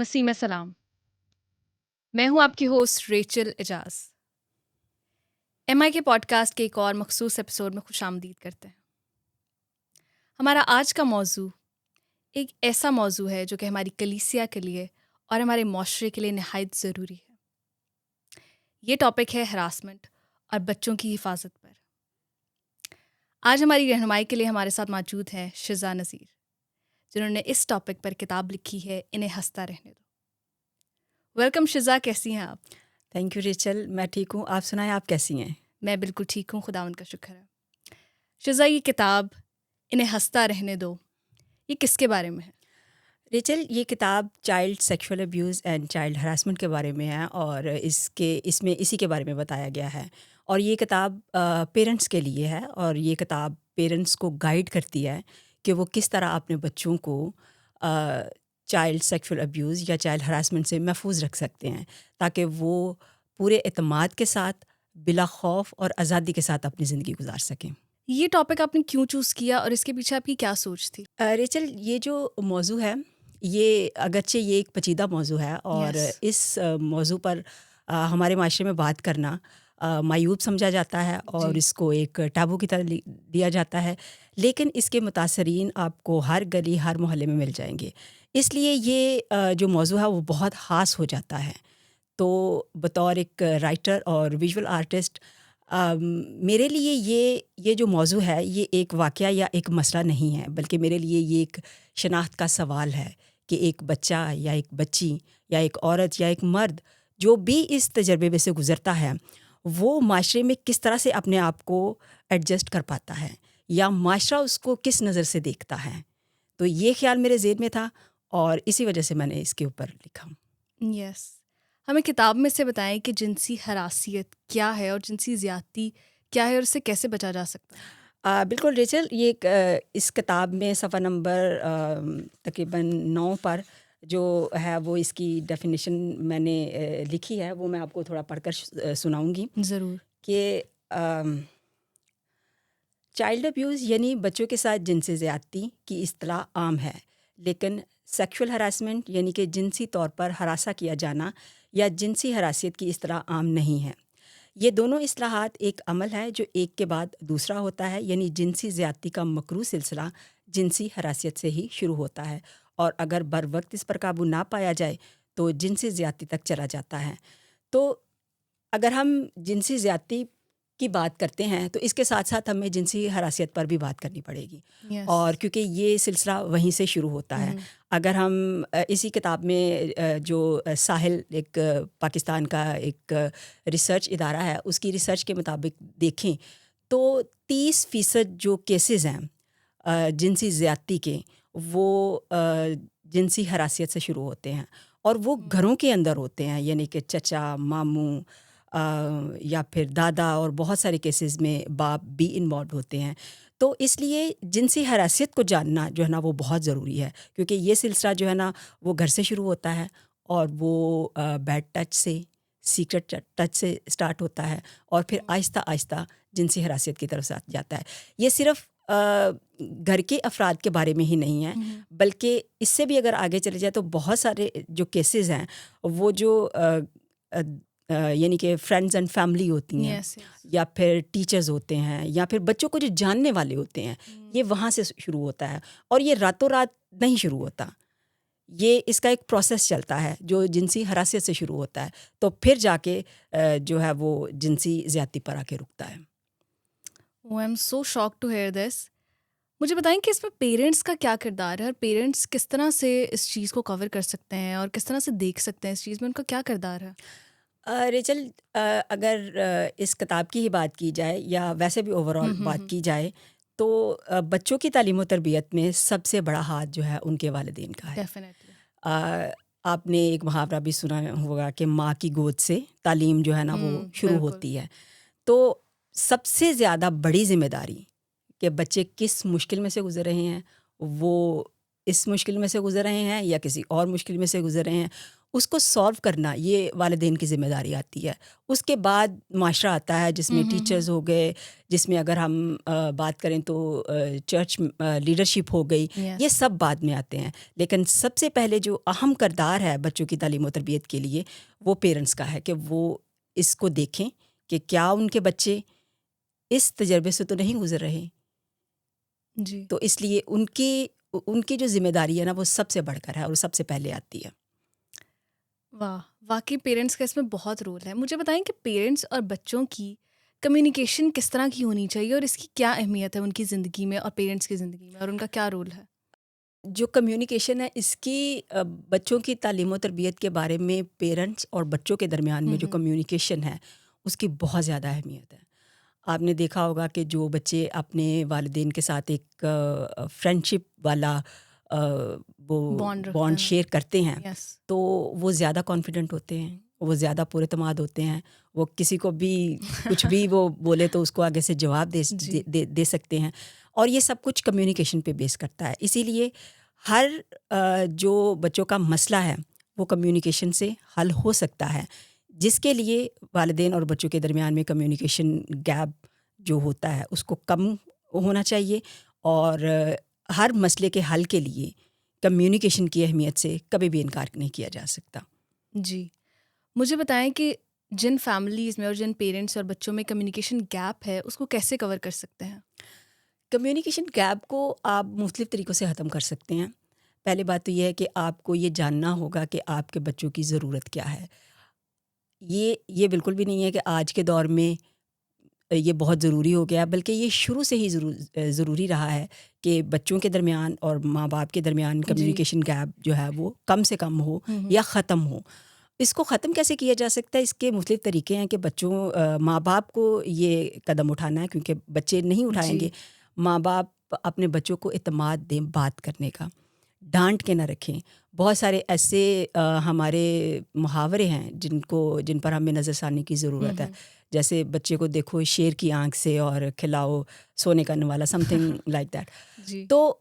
وسیم السلام، میں ہوں آپ کی ہوسٹ ریچل اعجاز۔ ایم آئی کے پوڈ کاسٹ کے ایک اور مخصوص ایپیسوڈ میں خوش آمدید کرتے ہیں۔ ہمارا آج کا موضوع ایک ایسا موضوع ہے جو کہ ہماری کلیسیا کے لیے اور ہمارے معاشرے کے لیے نہایت ضروری ہے۔ یہ ٹاپک ہے ہراسمنٹ اور بچوں کی حفاظت پر۔ آج ہماری رہنمائی کے لیے ہمارے ساتھ موجود ہیں شزا نذیر، جنہوں نے اس ٹاپک پر کتاب لکھی ہے انہیں ہنستا رہنے دو۔ ویلکم شزا، کیسی ہیں آپ؟ تھینک یو ریچل، میں ٹھیک ہوں، آپ سنائیں آپ کیسی ہیں؟ میں بالکل ٹھیک ہوں، خداوند کا شکر ہے۔ شزا، یہ کتاب انہیں ہنستا رہنے دو، یہ کس کے بارے میں ہے؟ ریچل، یہ کتاب child sexual abuse and child harassment کے بارے میں ہے، اور اس میں اسی کے بارے میں بتایا گیا ہے۔ اور یہ کتاب پیرنٹس کے لیے ہے، اور یہ کتاب پیرنٹس کو گائیڈ کرتی ہے کہ وہ کس طرح اپنے بچوں کو چائلڈ سیکشول ابیوز یا چائلڈ ہراسمنٹ سے محفوظ رکھ سکتے ہیں، تاکہ وہ پورے اعتماد کے ساتھ، بلا خوف اور آزادی کے ساتھ اپنی زندگی گزار سکیں۔ یہ ٹاپک آپ نے کیوں چوز کیا اور اس کے پیچھے آپ کی کیا سوچ تھی؟ ریچل، یہ جو موضوع ہے، یہ اگرچہ یہ ایک پیچیدہ موضوع ہے، اور Yes. اس موضوع پر ہمارے معاشرے میں بات کرنا معیوب سمجھا جاتا ہے، اور جی. اس کو ایک ٹیبو کی طرح دیا جاتا ہے، لیکن اس کے متاثرین آپ کو ہر گلی، ہر محلے میں مل جائیں گے۔ اس لیے یہ جو موضوع ہے وہ بہت خاص ہو جاتا ہے۔ تو بطور ایک رائٹر اور ویژول آرٹسٹ، میرے لیے یہ جو موضوع ہے یہ ایک واقعہ یا ایک مسئلہ نہیں ہے، بلکہ میرے لیے یہ ایک شناخت کا سوال ہے کہ ایک بچہ یا ایک بچی یا ایک عورت یا ایک مرد جو بھی اس تجربے میں سے گزرتا ہے، وہ معاشرے میں کس طرح سے اپنے آپ کو ایڈجسٹ کر پاتا ہے، یا معاشرہ اس کو کس نظر سے دیکھتا ہے۔ تو یہ خیال میرے ذہن میں تھا، اور اسی وجہ سے میں نے اس کے اوپر لکھا۔ یس، ہمیں کتاب میں سے بتائیں کہ جنسی ہراسیت کیا ہے اور جنسی زیادتی کیا ہے اور اس سے کیسے بچا جا سکتا ہے؟ بالکل ریچل، یہ اس کتاب میں صفحہ نمبر تقریباً 9 پر جو ہے وہ اس کی ڈیفینیشن میں نے لکھی ہے، وہ میں آپ کو تھوڑا پڑھ کر سناؤں گی ضرور۔ کہ چائلڈ ابیوز یعنی بچوں کے ساتھ جنسی زیادتی کی اصطلاح عام ہے، لیکن سیکشول ہراسمنٹ یعنی کہ جنسی طور پر ہراساں کیا جانا یا جنسی حراسیت کی اصطلاح عام نہیں ہے۔ یہ دونوں اصطلاحات ایک عمل ہے جو ایک کے بعد دوسرا ہوتا ہے، یعنی جنسی زیادتی کا مکروہ سلسلہ جنسی ہراسیت سے ہی شروع ہوتا ہے، اور اگر بر وقت اس پر قابو نہ پایا جائے تو جنسی زیادتی تک چلا جاتا ہے۔ تو اگر ہم جنسی زیادتی کی بات کرتے ہیں تو اس کے ساتھ ساتھ ہمیں جنسی ہراسیت پر بھی بات کرنی پڑے گی، یس. اور کیونکہ یہ سلسلہ وہیں سے شروع ہوتا ہے۔ اگر ہم اسی کتاب میں جو ساحل ایک پاکستان کا ایک ریسرچ ادارہ ہے، اس کی ریسرچ کے مطابق دیکھیں تو 30% جو کیسز ہیں جنسی زیادتی کے، وہ جنسی ہراسیت سے شروع ہوتے ہیں، اور وہ گھروں کے اندر ہوتے ہیں، یعنی کہ چچا، ماموں یا پھر دادا، اور بہت سارے کیسز میں باپ بھی انوالو ہوتے ہیں۔ تو اس لیے جنسی حراسیت کو جاننا جو ہے نا وہ بہت ضروری ہے، کیونکہ یہ سلسلہ جو ہے نا وہ گھر سے شروع ہوتا ہے، اور وہ بیڈ ٹچ سے، سیکرٹ ٹچ سے سٹارٹ ہوتا ہے، اور پھر آہستہ آہستہ جنسی حراسیت کی طرف جاتا ہے۔ یہ صرف گھر کے افراد کے بارے میں ہی نہیں ہے، بلکہ اس سے بھی اگر آگے چلے جائے تو بہت سارے جو کیسز ہیں وہ جو یعنی کہ فرینڈز اینڈ فیملی ہوتی ہیں، یا پھر ٹیچرز ہوتے ہیں، یا پھر بچوں کو جو جاننے والے ہوتے ہیں، یہ وہاں سے شروع ہوتا ہے، اور یہ راتوں رات نہیں شروع ہوتا۔ یہ اس کا ایک پروسیس چلتا ہے جو جنسی حراسیت سے شروع ہوتا ہے، تو پھر جا کے جو ہے وہ جنسی زیادتی پر آ کے رکتا ہے۔ I am so shock to hear this. مجھے بتائیں کہ اس میں پیرنٹس کا کیا کردار ہے، اور پیرنٹس کس طرح سے اس چیز کو کور کر سکتے ہیں اور کس طرح سے دیکھ سکتے ہیں اس چیز میں، ان کا کیا کردار ہے؟ ریچل، اگر اس کتاب کی ہی بات کی جائے یا ویسے بھی اوور آل بات کی جائے تو بچوں کی تعلیم و تربیت میں سب سے بڑا ہاتھ جو ہے ان کے والدین کا ہے۔ ڈیفینیٹلی۔ آپ نے ایک محاورہ بھی سنا ہوگا کہ ماں کی گود سے تعلیم جو ہے نا وہ شروع ہوتی ہے۔ تو سب سے زیادہ بڑی ذمہ داری کہ بچے کس مشکل میں سے گزر رہے ہیں، وہ اس مشکل میں سے گزر رہے ہیں یا کسی اور مشکل میں سے گزر رہے ہیں، اس کو سالو کرنا یہ والدین کی ذمہ داری آتی ہے. اس کے بعد معاشرہ آتا ہے جس میں ٹیچرز ہو گئے, جس میں اگر ہم بات کریں تو چرچ لیڈرشپ ہو گئی, یہ سب بعد میں آتے ہیں. لیکن سب سے پہلے جو اہم کردار ہے بچوں کی تعلیم و تربیت کے لیے وہ پیرنٹس کا ہے کہ وہ اس کو دیکھیں کہ کیا ان کے بچے اس تجربے سے تو نہیں گزر رہے. جی. تو اس لیے ان کی جو ذمہ داری ہے نا وہ سب سے بڑھ کر ہے اور سب سے پہلے آتی ہے. واہ, واقعی پیرنٹس کا اس میں بہت رول ہے. مجھے بتائیں کہ پیرنٹس اور بچوں کی کمیونیکیشن کس طرح کی ہونی چاہیے اور اس کی کیا اہمیت ہے ان کی زندگی میں اور پیرنٹس کی زندگی میں, اور ان کا کیا رول ہے؟ جو کمیونیکیشن ہے اس کی بچوں کی تعلیم و تربیت کے بارے میں پیرنٹس اور بچوں کے درمیان میں جو کمیونیکیشن ہے اس کی بہت زیادہ اہمیت ہے. آپ نے دیکھا ہوگا کہ جو بچے اپنے والدین کے ساتھ ایک فرینڈ شپ والا وہ بانڈ شیئر کرتے ہیں تو وہ زیادہ کانفیڈنٹ ہوتے ہیں, وہ زیادہ پر اعتماد ہوتے ہیں, وہ کسی کو بھی کچھ بھی وہ بولے تو اس کو آگے سے جواب دے سکتے ہیں. اور یہ سب کچھ کمیونیکیشن پہ بیس کرتا ہے. اسی لیے ہر جو بچوں کا مسئلہ ہے وہ کمیونیکیشن سے حل ہو سکتا ہے, جس کے لیے والدین اور بچوں کے درمیان میں کمیونیکیشن گیپ جو ہوتا ہے اس کو کم ہونا چاہیے. اور ہر مسئلے کے حل کے لیے کمیونیکیشن کی اہمیت سے کبھی بھی انکار نہیں کیا جا سکتا. جی, مجھے بتائیں کہ جن فیملیز میں اور جن پیرنٹس اور بچوں میں کمیونیکیشن گیپ ہے اس کو کیسے کور کر سکتے ہیں؟ کمیونیکیشن گیپ کو آپ مختلف طریقوں سے ختم کر سکتے ہیں. پہلی بات تو یہ ہے کہ آپ کو یہ جاننا ہوگا کہ آپ کے بچوں کی ضرورت کیا ہے. یہ بالکل بھی نہیں ہے کہ آج کے دور میں یہ بہت ضروری ہو گیا, بلکہ یہ شروع سے ہی ضروری رہا ہے کہ بچوں کے درمیان اور ماں باپ کے درمیان کمیونیکیشن گیپ جو ہے وہ کم سے کم ہو یا ختم ہو. اس کو ختم کیسے کیا جا سکتا ہے؟ اس کے مختلف طریقے ہیں کہ ماں باپ کو یہ قدم اٹھانا ہے, کیونکہ بچے نہیں اٹھائیں گے. ماں باپ اپنے بچوں کو اعتماد دیں بات کرنے کا, ڈانٹ کے نہ رکھیں. بہت سارے ایسے ہمارے محاورے ہیں جن پر ہمیں نظر ثانی کی ضرورت ہے. جیسے بچے کو دیکھو شیر کی آنکھ سے اور کھلاؤ سونے کا نوالا, سم تھنگ لائک دیٹ. تو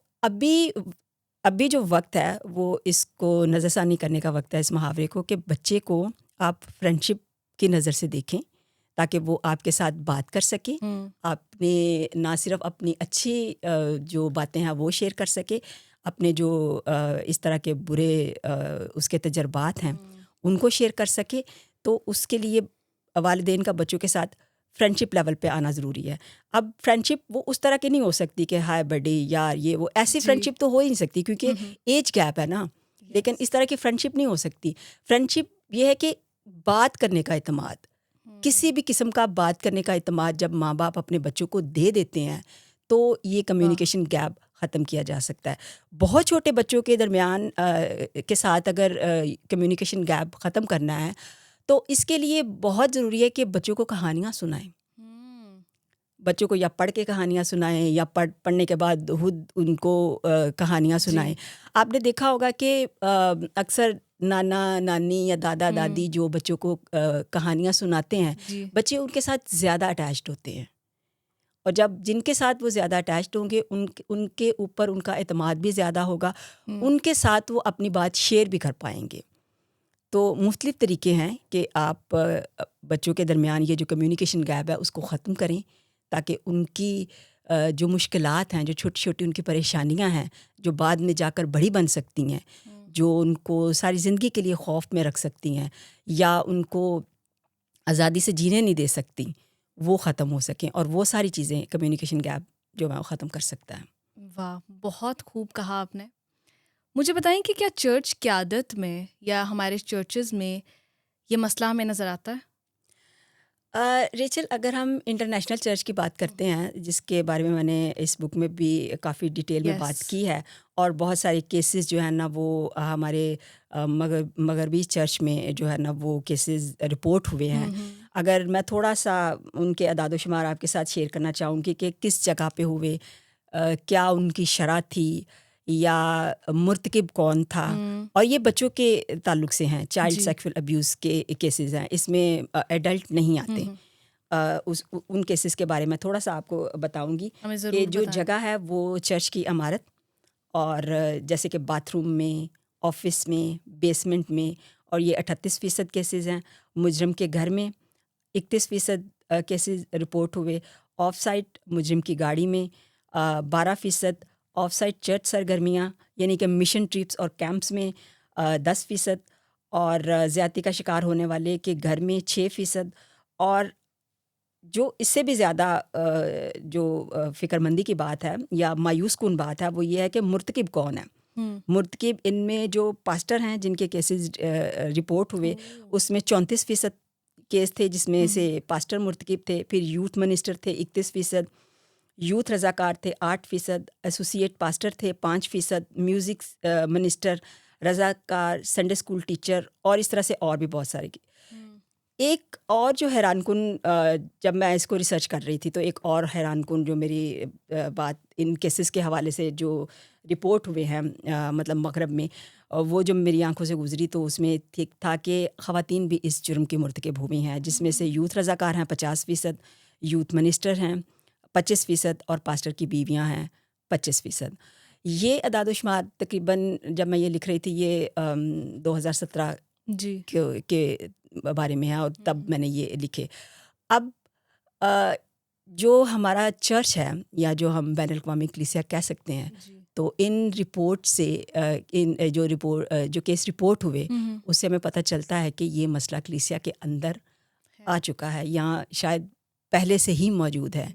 ابھی جو وقت ہے وہ اس کو نظر ثانی کرنے کا وقت ہے اس محاورے کو, کہ بچے کو آپ فرینڈ شپ کی نظر سے دیکھیں تاکہ وہ آپ کے ساتھ بات کر سکے. آپ نے نہ صرف اپنی اچھی جو باتیں ہیں وہ شیئر کر سکے, اپنے جو اس طرح کے برے اس کے تجربات ہیں ان کو شیئر کر سکے. تو اس کے لیے والدین کا بچوں کے ساتھ فرینڈ شپ لیول پہ آنا ضروری ہے. اب فرینڈ شپ وہ اس طرح کی نہیں ہو سکتی کہ ہائے بڈی یار یہ وہ, ایسی فرینڈ شپ تو ہو ہی نہیں سکتی کیونکہ ایج گیپ ہے نا. لیکن اس طرح کی فرینڈ شپ نہیں ہو سکتی. فرینڈ شپ یہ ہے کہ بات کرنے کا اعتماد, کسی بھی قسم کا بات کرنے کا اعتماد جب ماں باپ اپنے بچوں کو دے دیتے ہیں تو یہ کمیونیکیشن گیپ ختم کیا جا سکتا ہے. بہت چھوٹے بچوں کے درمیان کے ساتھ اگر کمیونیکیشن گیپ ختم کرنا ہے تو اس کے لیے بہت ضروری ہے کہ بچوں کو کہانیاں سنائیں. بچوں کو یا پڑھ کے کہانیاں سنائیں یا پڑھنے کے بعد خود ان کو کہانیاں سنائیں. آپ نے دیکھا ہوگا کہ اکثر نانا نانی یا دادا دادی جو بچوں کو کہانیاں سناتے ہیں بچے ان کے ساتھ زیادہ اٹیچڈ ہوتے ہیں. اور جب جن کے ساتھ وہ زیادہ اٹیچڈ ہوں گے ان کے اوپر ان کا اعتماد بھی زیادہ ہوگا, ان کے ساتھ وہ اپنی بات شیئر بھی کر پائیں گے. تو مختلف طریقے ہیں کہ آپ بچوں کے درمیان یہ جو کمیونیکیشن گیپ ہے اس کو ختم کریں تاکہ ان کی جو مشکلات ہیں, جو چھوٹی چھوٹی ان کی پریشانیاں ہیں جو بعد میں جا کر بڑی بن سکتی ہیں, جو ان کو ساری زندگی کے لیے خوف میں رکھ سکتی ہیں یا ان کو آزادی سے جینے نہیں دے سکتی, وہ ختم ہو سکیں. اور وہ ساری چیزیں کمیونیکیشن گیپ جو ہے وہ ختم کر سکتا ہے. واہ, بہت خوب کہا آپ نے. مجھے بتائیں کہ کیا چرچ قیادت میں یا ہمارے چرچز میں یہ مسئلہ ہمیں نظر آتا ہے؟ ریچل, اگر ہم انٹرنیشنل چرچ کی بات کرتے ہیں جس کے بارے میں نے اس بک میں بھی کافی ڈیٹیل میں بات کی ہے, اور بہت سارے کیسز جو ہیں نا وہ ہمارے مغربی چرچ میں جو ہے نا وہ کیسز رپورٹ ہوئے ہیں. اگر میں تھوڑا سا ان کے اعداد و شمار آپ کے ساتھ شیئر کرنا چاہوں گی کہ کس جگہ پہ ہوئے, کیا ان کی شرح تھی یا مرتکب کون تھا, اور یہ بچوں کے تعلق سے ہیں, چائلڈ سیکشول ابیوز کے کیسز ہیں, اس میں ایڈلٹ نہیں آتے. ان کیسز کے بارے میں تھوڑا سا آپ کو بتاؤں گی کہ جو جگہ ہے وہ چرچ کی عمارت, اور جیسے کہ باتھ روم میں, آفس میں, بیسمنٹ میں, اور یہ 38% کیسز ہیں. مجرم کے گھر میں 31% کیسز رپورٹ ہوئے. آف سائٹ مجرم کی گاڑی میں 12%. آف سائٹ چرچ سرگرمیاں یعنی کہ مشن ٹرپس اور کیمپس میں 10%. اور زیادتی کا شکار ہونے والے کے گھر میں 6%. اور جو اس سے بھی زیادہ جو فکر مندی کی بات ہے یا مایوس کن بات ہے وہ یہ ہے کہ مرتکب کون ہے. مرتکب ان میں جو پاسٹر ہیں جن کے کیسز رپورٹ ہوئے اس میں 34% کیس تھے جس میں سے پاسٹر مرتکب تھے. پھر یوتھ منسٹر تھے 31%. یوتھ رضاکار تھے 8%. ایسوسیٹ پاسٹر تھے 5%. میوزک منسٹر، رضاکار، سنڈے اسکول ٹیچر اور اس طرح سے اور بھی بہت سارے. ایک اور جو حیران کن، جب میں اس کو ریسرچ کر رہی تھی تو ایک اور حیران کن جو میری بات ان کیسز کے حوالے سے جو رپورٹ ہوئے ہیں مطلب مغرب میں، وہ جو میری آنکھوں سے گزری تو اس میں ٹھیک تھا کہ خواتین بھی اس جرم کی مرتکب ہوئی ہیں، جس میں سے یوتھ رضاکار ہیں 50%، یوتھ منسٹر ہیں 25% اور پاسٹر کی بیویاں ہیں 25%. یہ اعداد و شمار تقریباً جب میں یہ لکھ رہی تھی یہ 2017 کے بارے میں ہے اور تب میں نے یہ لکھے. اب جو ہمارا چرچ ہے یا جو ہم بین الاقوامی کلیسیا کہہ سکتے ہیں، تو ان رپورٹ سے ان جو کیس رپورٹ ہوئے اس سے ہمیں پتہ چلتا ہے کہ یہ مسئلہ کلیسیا کے اندر آ چکا ہے یا شاید پہلے سے ہی موجود ہے.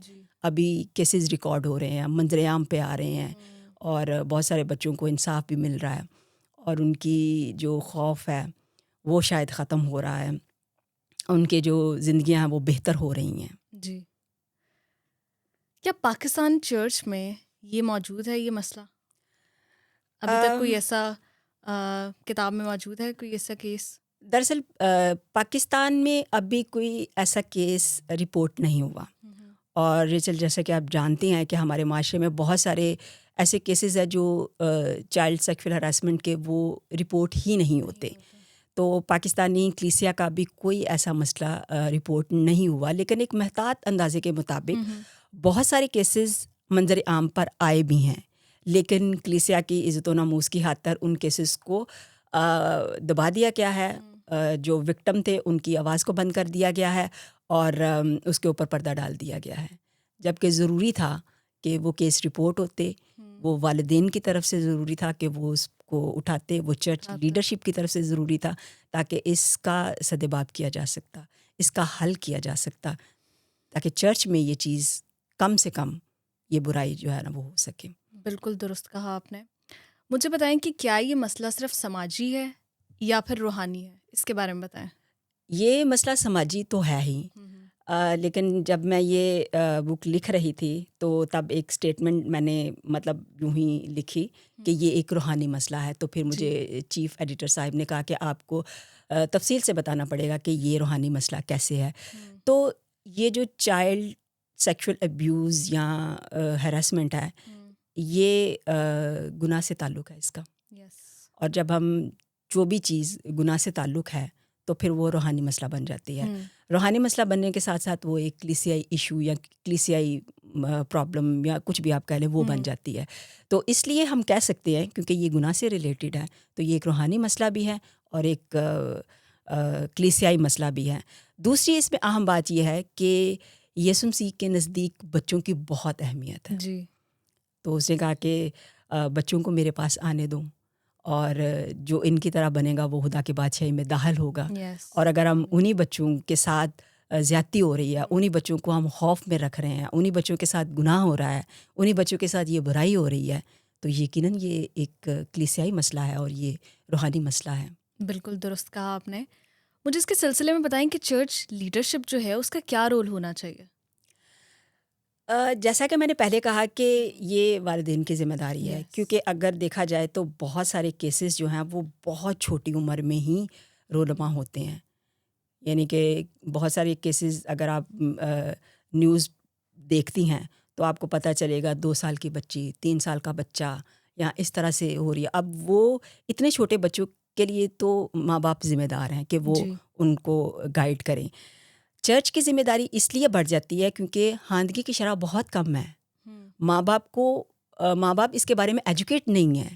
ابھی کیسز ریکارڈ ہو رہے ہیں، منظر عام پہ آ رہے ہیں اور بہت سارے بچوں کو انصاف بھی مل رہا ہے اور ان کی جو خوف ہے وہ شاید ختم ہو رہا ہے، ان کے جو زندگیاں ہیں وہ بہتر ہو رہی ہیں. جی، کیا پاکستان چرچ میں یہ موجود ہے یہ مسئلہ؟ ابھی تک کوئی ایسا کتاب میں موجود ہے کوئی ایسا کیس؟ دراصل پاکستان میں ابھی کوئی ایسا کیس رپورٹ نہیں ہوا. اور ریچل جیسا کہ آپ جانتے ہیں کہ ہمارے معاشرے میں بہت سارے ایسے کیسز ہیں جو چائلڈ سیکشول ہراسمنٹ کے وہ رپورٹ ہی نہیں ہوتے. تو پاکستانی کلیسیا کا بھی کوئی ایسا مسئلہ رپورٹ نہیں ہوا، لیکن ایک محتاط اندازے کے مطابق بہت سارے کیسز منظر عام پر آئے بھی ہیں، لیکن کلیسیا کی عزت و ناموس کی خاطر ان کیسز کو دبا دیا گیا ہے. جو وکٹم تھے ان کی آواز کو بند کر دیا گیا ہے اور اس کے اوپر پردہ ڈال دیا گیا ہے، جبکہ ضروری تھا کہ وہ کیس رپورٹ ہوتے. وہ والدین کی طرف سے ضروری تھا کہ وہ اس کو اٹھاتے، وہ چرچ لیڈرشپ کی طرف سے ضروری تھا تاکہ اس کا سدباب کیا جا سکتا، اس کا حل کیا جا سکتا، تاکہ چرچ میں یہ چیز کم سے کم یہ برائی جو ہے نا وہ ہو سکے. بالکل درست کہا آپ نے. مجھے بتائیں کہ کیا یہ مسئلہ صرف سماجی ہے یا پھر روحانی ہے؟ اس کے بارے میں بتائیں. یہ مسئلہ سماجی تو ہے ہی، لیکن جب میں یہ بک لکھ رہی تھی تو تب ایک سٹیٹمنٹ میں نے مطلب یوں ہی لکھی کہ یہ ایک روحانی مسئلہ ہے. تو پھر مجھے چیف ایڈیٹر صاحب نے کہا کہ آپ کو تفصیل سے بتانا پڑے گا کہ یہ روحانی مسئلہ کیسے ہے. تو یہ جو چائلڈ سیکشول ابیوز یا ہراسمنٹ ہے یہ گناہ سے تعلق ہے اس کا. اور جب ہم جو بھی چیز گناہ سے تعلق ہے تو پھر وہ روحانی مسئلہ بن جاتی ہے. روحانی مسئلہ بننے کے ساتھ ساتھ وہ ایک کلیسیائی ایشو یا کلیسیائی پرابلم یا کچھ بھی آپ کہہ لیں وہ بن جاتی ہے. تو اس لیے ہم کہہ سکتے ہیں کیونکہ یہ گناہ سے ریلیٹڈ ہے تو یہ ایک روحانی مسئلہ بھی ہے اور ایک کلیسیائی مسئلہ بھی ہے. دوسری اس میں اہم بات یہ ہے کہ یسوع مسیح کے نزدیک بچوں کی بہت اہمیت ہے. تو اس نے کہا کہ بچوں کو میرے پاس آنے دو اور جو ان کی طرح بنے گا وہ خدا کی بادشاہی میں داخل ہوگا. اور اگر ہم انہی بچوں کے ساتھ زیادتی ہو رہی ہے، انہی بچوں کو ہم خوف میں رکھ رہے ہیں، انہی بچوں کے ساتھ گناہ ہو رہا ہے، انہی بچوں کے ساتھ یہ برائی ہو رہی ہے، تو یقیناً یہ ایک کلیسیائی مسئلہ ہے اور یہ روحانی مسئلہ ہے. بالکل درست کہا آپ نے. مجھے اس کے سلسلے میں بتائیں کہ چرچ لیڈرشپ جو ہے اس کا کیا رول ہونا چاہیے؟ جیسا کہ میں نے پہلے کہا کہ یہ والدین کی ذمہ داری ہے، کیونکہ اگر دیکھا جائے تو بہت سارے کیسز جو ہیں وہ بہت چھوٹی عمر میں ہی رونما ہوتے ہیں. یعنی کہ بہت سارے کیسز اگر آپ نیوز دیکھتی ہیں تو آپ کو پتہ چلے گا 2 سال کی بچی، 3 سال کا بچہ یا اس طرح سے ہو رہی ہے. اب وہ اتنے چھوٹے بچوں کے لیے تو ماں باپ ذمہ دار ہیں کہ وہ ان کو گائیڈ کریں. چرچ کی ذمہ داری اس لیے بڑھ جاتی ہے کیونکہ خواندگی کی شرح بہت کم ہے. ماں باپ اس کے بارے میں ایجوکیٹ نہیں ہیں.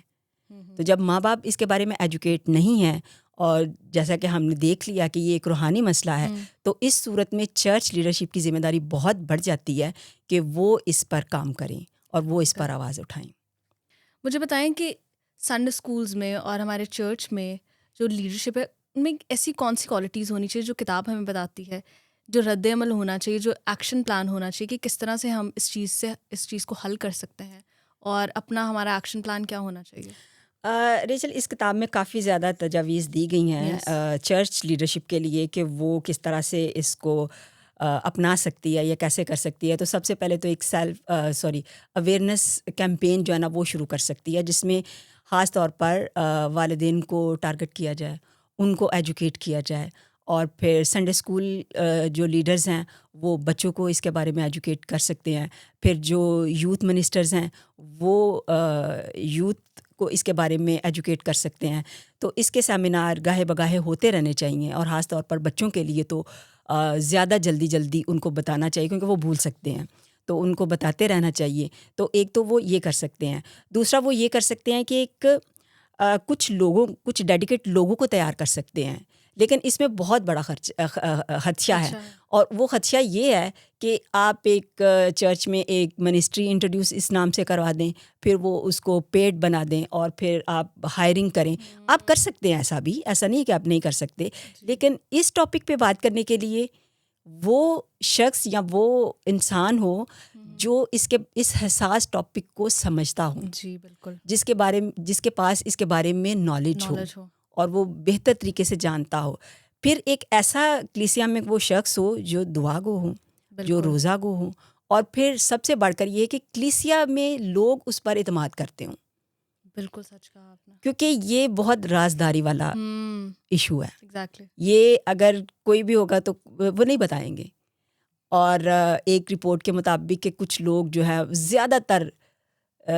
تو جب ماں باپ اس کے بارے میں ایجوکیٹ نہیں ہیں اور جیسا کہ ہم نے دیکھ لیا کہ یہ ایک روحانی مسئلہ ہے، تو اس صورت میں چرچ لیڈرشپ کی ذمہ داری بہت بڑھ جاتی ہے کہ وہ اس پر کام کریں اور وہ اس پر آواز اٹھائیں۔ مجھے بتائیں کہ سنڈے اسکولز میں اور ہمارے چرچ میں جو لیڈرشپ ہے ان میں ایسی کون سی کوالٹیز ہونی چاہیے جو کتاب ہمیں بتاتی ہے، جو رد عمل ہونا چاہیے، جو ایکشن پلان ہونا چاہیے کہ کس طرح سے ہم اس چیز کو حل کر سکتے ہیں اور اپنا ہمارا ایکشن پلان کیا ہونا چاہیے؟ ریچل، اس کتاب میں کافی زیادہ تجاویز دی گئی ہیں چرچ لیڈرشپ کے لیے کہ وہ کس طرح سے اس کو اپنا سکتی ہے یا کیسے کر سکتی ہے۔ تو سب سے پہلے تو ایک اویئرنیس کیمپین جو ہے نا وہ شروع کر سکتی ہے، جس میں خاص طور پر والدین کو ٹارگٹ کیا جائے، ان کو ایجوکیٹ کیا جائے، اور پھر سنڈے اسکول جو لیڈرز ہیں وہ بچوں کو اس کے بارے میں ایجوکیٹ کر سکتے ہیں۔ پھر جو یوتھ منسٹرز ہیں وہ یوتھ کو اس کے بارے میں ایجوکیٹ کر سکتے ہیں۔ تو اس کے سیمینار گاہے بگاہے ہوتے رہنے چاہیے، اور خاص طور پر بچوں کے لیے تو زیادہ جلدی ان کو بتانا چاہیے، کیونکہ وہ بھول سکتے ہیں، تو ان کو بتاتے رہنا چاہیے۔ تو ایک تو وہ یہ کر سکتے ہیں، دوسرا وہ یہ کر سکتے ہیں کہ ایک کچھ ڈیڈیکیٹ لوگوں کو تیار کر سکتے ہیں، لیکن اس میں بہت بڑا خدشہ ہے، اور وہ خدشہ یہ ہے کہ آپ ایک چرچ میں ایک منسٹری انٹروڈیوس اس نام سے کروا دیں، پھر وہ اس کو پیڈ بنا دیں، اور پھر آپ ہائرنگ کریں۔ آپ کر سکتے ہیں ایسا بھی، ایسا نہیں کہ آپ نہیں کر سکتے، لیکن اس ٹاپک پہ بات کرنے کے لیے وہ شخص یا وہ انسان ہو جو اس حساس ٹاپک کو سمجھتا ہو، جی بالکل، جس کے پاس اس کے بارے میں نالج ہو اور وہ بہتر طریقے سے جانتا ہو۔ پھر ایک ایسا کلیسیا میں وہ شخص ہو جو دعا گو ہو، جو روزہ گو ہو، اور پھر سب سے بڑھ کر یہ کہ کلیسیا میں لوگ اس پر اعتماد کرتے ہوں۔ بالکل سچ کہا آپ نے، کیونکہ یہ بہت رازداری والا ایشو ہے۔ ایگزیکٹلی، یہ اگر کوئی بھی ہوگا تو وہ نہیں بتائیں گے۔ اور ایک رپورٹ کے مطابق کہ کچھ لوگ جو ہے زیادہ تر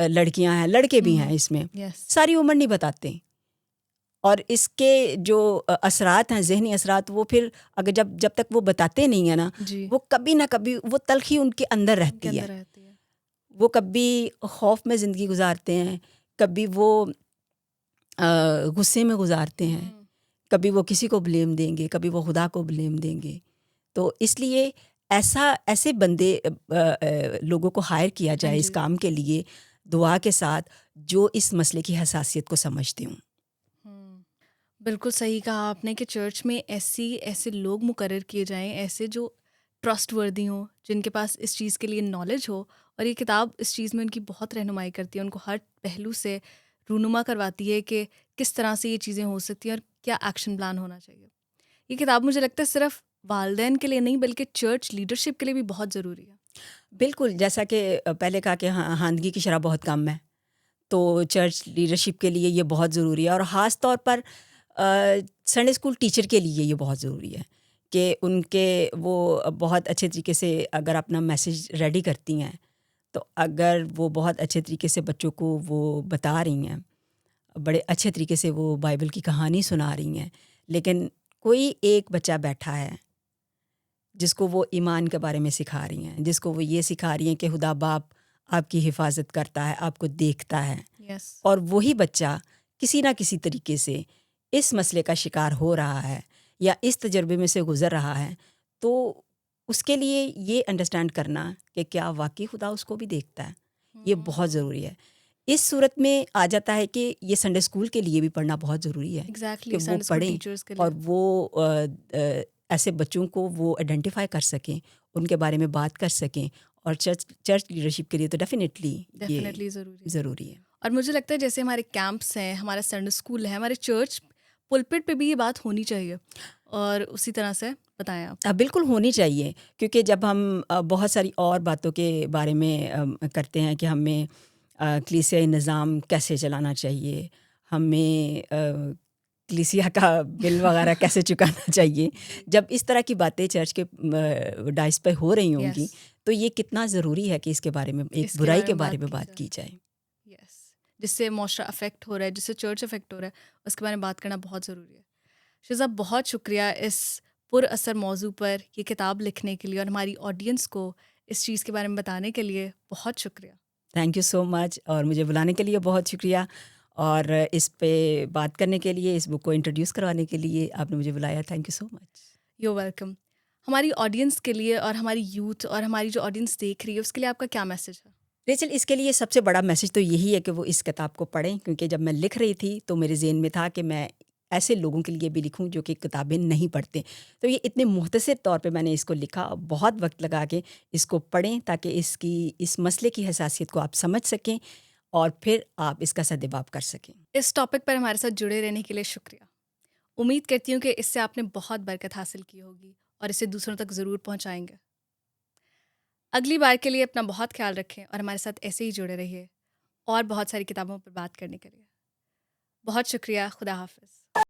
لڑکیاں ہیں، لڑکے بھی ہیں اس میں، ساری عمر نہیں بتاتے، اور اس کے جو اثرات ہیں، ذہنی اثرات، وہ پھر اگر جب تک وہ بتاتے نہیں ہیں نا، وہ کبھی نہ کبھی وہ تلخی ان کے اندر رہتی ہے۔ وہ کبھی خوف میں زندگی گزارتے ہیں، کبھی وہ غصے میں گزارتے ہیں، کبھی وہ کسی کو بلیم دیں گے، کبھی وہ خدا کو بلیم دیں گے۔ تو اس لیے ایسے بندے لوگوں کو ہائر کیا جائے اس کام کے لیے، دعا کے ساتھ، جو اس مسئلے کی حساسیت کو سمجھتے ہوں۔ بالکل صحیح کہا آپ نے کہ چرچ میں ایسے لوگ مقرر کیے جائیں، ایسے جو ٹرسٹ وردی ہوں، جن کے پاس اس چیز کے لیے نالج ہو، اور یہ کتاب اس چیز میں ان کی بہت رہنمائی کرتی ہے، ان کو ہر پہلو سے رونما کرواتی ہے کہ کس طرح سے یہ چیزیں ہو سکتی ہیں اور کیا ایکشن پلان ہونا چاہیے۔ یہ کتاب مجھے لگتا ہے صرف والدین کے لیے نہیں بلکہ چرچ لیڈرشپ کے لیے بھی بہت ضروری ہے۔ بالکل، جیسا کہ پہلے کہا کہ خواندگی کی شرح بہت کم ہے، تو چرچ لیڈرشپ کے لیے یہ بہت ضروری ہے، اور خاص طور پر سنڈے اسکول ٹیچر کے لیے یہ بہت ضروری ہے کہ ان کے وہ بہت اچھے طریقے سے اگر اپنا میسیج ریڈی کرتی ہیں، تو اگر وہ بہت اچھے طریقے سے بچوں کو وہ بتا رہی ہیں، بڑے اچھے طریقے سے وہ بائبل کی کہانی سنا رہی ہیں، لیکن کوئی ایک بچہ بیٹھا ہے جس کو وہ ایمان کے بارے میں سکھا رہی ہیں، جس کو وہ یہ سکھا رہی ہیں کہ خدا باپ آپ کی حفاظت کرتا ہے، آپ کو دیکھتا ہے، اور وہی بچہ کسی نہ کسی طریقے سے اس مسئلے کا شکار ہو رہا ہے یا اس تجربے میں سے گزر رہا ہے، تو اس کے لیے یہ انڈرسٹینڈ کرنا کہ کیا واقعی خدا اس کو بھی دیکھتا ہے، یہ بہت ضروری ہے۔ اس صورت میں آ جاتا ہے کہ یہ سنڈے اسکول کے لیے بھی پڑھنا بہت ضروری ہے کہ وہ پڑھیں اور وہ ایسے بچوں کو وہ آئیڈینٹیفائی کر سکیں، ان کے بارے میں بات کر سکیں، اور چرچ لیڈرشپ کے لیے تو ڈیفینیٹلی ضروری ہے۔ اور مجھے لگتا ہے جیسے ہمارے کیمپس ہیں، ہمارا سنڈے اسکول ہے، ہمارے چرچ پلپٹ پہ بھی یہ بات ہونی چاہیے، اور اسی طرح سے بتائیں آپ۔ بالکل ہونی چاہیے، کیونکہ جب ہم بہت ساری اور باتوں کے بارے میں کرتے ہیں کہ ہمیں کلیسیائی نظام کیسے چلانا چاہیے، ہمیں کلیسیا کا بل وغیرہ کیسے چکانا چاہیے، جب اس طرح کی باتیں چرچ کے ڈائس پہ ہو رہی ہوں گی، تو یہ کتنا ضروری ہے کہ اس کے بارے میں، ایک برائی کے بارے میں بات کی جائے، جس سے معاشرہ افیکٹ ہو رہا ہے، جس سے چرچ افیکٹ ہو رہا ہے، اس کے بارے میں بات کرنا بہت ضروری ہے۔ شہزاد، بہت شکریہ اس پر اثر موضوع پر یہ کتاب لکھنے کے لیے، اور ہماری آڈینس کو اس چیز کے بارے میں بتانے کے لیے بہت شکریہ۔ تھینک یو سو مچ، اور مجھے بلانے کے لیے بہت شکریہ، اور اس پہ بات کرنے کے لیے، اس بک کو انٹروڈیوس کروانے کے لیے آپ نے مجھے بلایا. Thank you so much. You welcome. ہماری آڈینس کے لیے اور ہماری یوتھ اور ہماری جو آڈینس دیکھ رہی ہے اس کے لیے آپ کا کیا میسج ہے؟ ریچل، اس کے لیے سب سے بڑا میسج تو یہی ہے کہ وہ اس کتاب کو پڑھیں، کیونکہ جب میں لکھ رہی تھی تو میرے ذہن میں تھا کہ میں ایسے لوگوں کے لیے بھی لکھوں جو کہ کتابیں نہیں پڑھتے. تو یہ اتنے مختصر طور پہ میں نے اس کو لکھا، بہت وقت لگا کے اس کو پڑھیں تاکہ اس مسئلے کی حساسیت کو آپ سمجھ سکیں اور پھر آپ اس کا سدباب کر سکیں. اس ٹاپک پر ہمارے ساتھ جڑے رہنے کے لیے شکریہ. امید کرتی ہوں کہ اس سے آپ نے بہت برکت حاصل کی ہوگی اور اسے دوسروں تک ضرور پہنچائیں گے. اگلی بار کے لیے اپنا بہت خیال رکھیں اور ہمارے ساتھ ایسے ہی جڑے رہیے اور بہت ساری کتابوں پر بات کرنے کے لیے. بہت شکریہ. خدا حافظ.